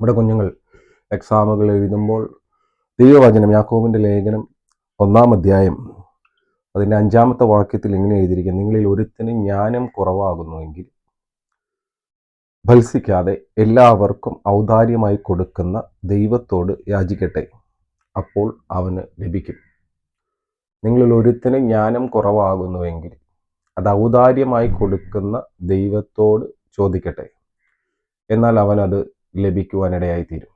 നമ്മുടെ കുഞ്ഞുങ്ങൾ എക്സാമുകൾ എഴുതുമ്പോൾ ദൈവവചനം യാക്കോബിൻ്റെ ലേഖനം 1-ാം അധ്യായം അതിൻ്റെ 5-ാമത്തെ വാക്യത്തിൽ ഇങ്ങനെ എഴുതിയിരിക്കുന്നു: നിങ്ങളിൽ ഒരുത്തന് ജ്ഞാനം കുറവാകുന്നുവെങ്കിൽ ഭത്സിക്കാതെ എല്ലാവർക്കും ഔദാര്യമായി കൊടുക്കുന്ന ദൈവത്തോട് യാചിക്കട്ടെ, അപ്പോൾ അവന് ലഭിക്കും. നിങ്ങളിൽ ഒരുത്തന് ജ്ഞാനം കുറവാകുന്നുവെങ്കിൽ അത് ഔദാര്യമായി കൊടുക്കുന്ന ദൈവത്തോട് ചോദിക്കട്ടെ, എന്നാൽ അവനത് ലഭിക്കുവാനിടയായിത്തീരും.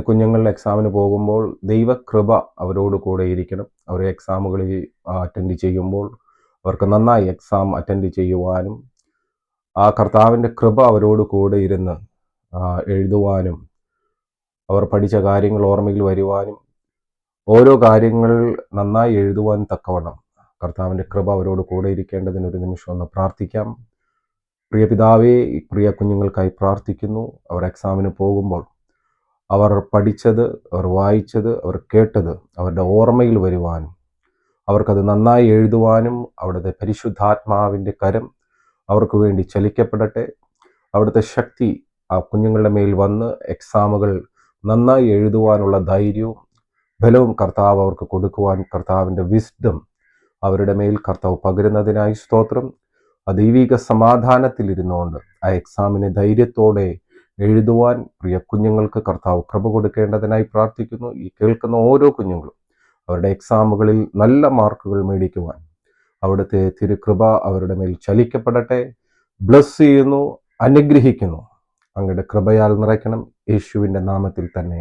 കുഞ്ഞുങ്ങളുടെ എക്സാമിന് പോകുമ്പോൾ ദൈവകൃപ അവരോട് കൂടെ ഇരിക്കണം. അവർ എക്സാമുകളിൽ അറ്റൻഡ് ചെയ്യുമ്പോൾ അവർക്ക് നന്നായി എക്സാം അറ്റൻഡ് ചെയ്യുവാനും ആ കർത്താവിൻ്റെ കൃപ അവരോട് കൂടെ ഇരുന്ന് എഴുതുവാനും അവർ പഠിച്ച കാര്യങ്ങൾ ഓർമ്മയിൽ വരുവാനും ഓരോ കാര്യങ്ങൾ നന്നായി എഴുതുവാൻ തക്കവണ്ണം കർത്താവിൻ്റെ കൃപ അവരോട് കൂടെ ഇരിക്കേണ്ടതിന് ഒരു നിമിഷം ഒന്ന് പ്രാർത്ഥിക്കാം. പ്രിയ പിതാവേ, പ്രിയ കുഞ്ഞുങ്ങൾക്കായി പ്രാർത്ഥിക്കുന്നു. അവർ എക്സാമിന് പോകുമ്പോൾ അവർ പഠിച്ചത്, അവർ വായിച്ചത്, അവർ കേട്ടത് അവരുടെ ഓർമ്മയിൽ വരുവാനും അവർക്കത് നന്നായി എഴുതുവാനും അവിടുത്തെ പരിശുദ്ധാത്മാവിൻ്റെ കരം അവർക്ക് വേണ്ടി ചലിക്കപ്പെടട്ടെ. അവിടുത്തെ ശക്തി ആ കുഞ്ഞുങ്ങളുടെ മേൽ വന്ന് എക്സാമുകൾ നന്നായി എഴുതുവാനുള്ള ധൈര്യവും ബലവും കർത്താവ് അവർക്ക് കൊടുക്കുവാൻ കർത്താവിൻ്റെ വിസ്ഡം അവരുടെ മേൽ കർത്താവ് പകരുന്നതിനായി സ്തോത്രം. ആ ദൈവിക സമാധാനത്തിലിരുന്നുകൊണ്ട് ആ എക്സാമിനെ ധൈര്യത്തോടെ എഴുതുവാൻ പ്രിയ കുഞ്ഞുങ്ങൾക്ക് കർത്താവ് കൃപ കൊടുക്കേണ്ടതിനായി പ്രാർത്ഥിക്കുന്നു. ഈ കേൾക്കുന്ന ഓരോ കുഞ്ഞുങ്ങളും അവരുടെ എക്സാമുകളിൽ നല്ല മാർക്കുകൾ മേടിക്കുവാൻ അവിടുത്തെ തിരുകൃപ അവരുടെ മേൽ ചലിക്കപ്പെടട്ടെ. ബ്ലസ് ചെയ്യുന്നു, അനുഗ്രഹിക്കുന്നു. അങ്ങയുടെ കൃപയാൽ നിറയ്ക്കണം, യേശുവിൻ്റെ നാമത്തിൽ തന്നെ,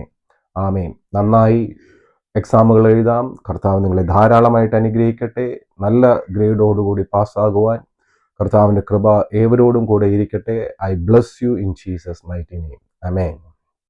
ആമേൻ. നന്നായി എക്സാമുകൾ എഴുതാം. കർത്താവ് നിങ്ങളെ ധാരാളമായിട്ട് അനുഗ്രഹിക്കട്ടെ. നല്ല ഗ്രേഡോടുകൂടി പാസ്സാകുവാൻ കർത്താവിൻ്റെ കൃപ ഏവരോടും കൂടെ ഇരിക്കട്ടെ. I bless you in Jesus mighty name, amen.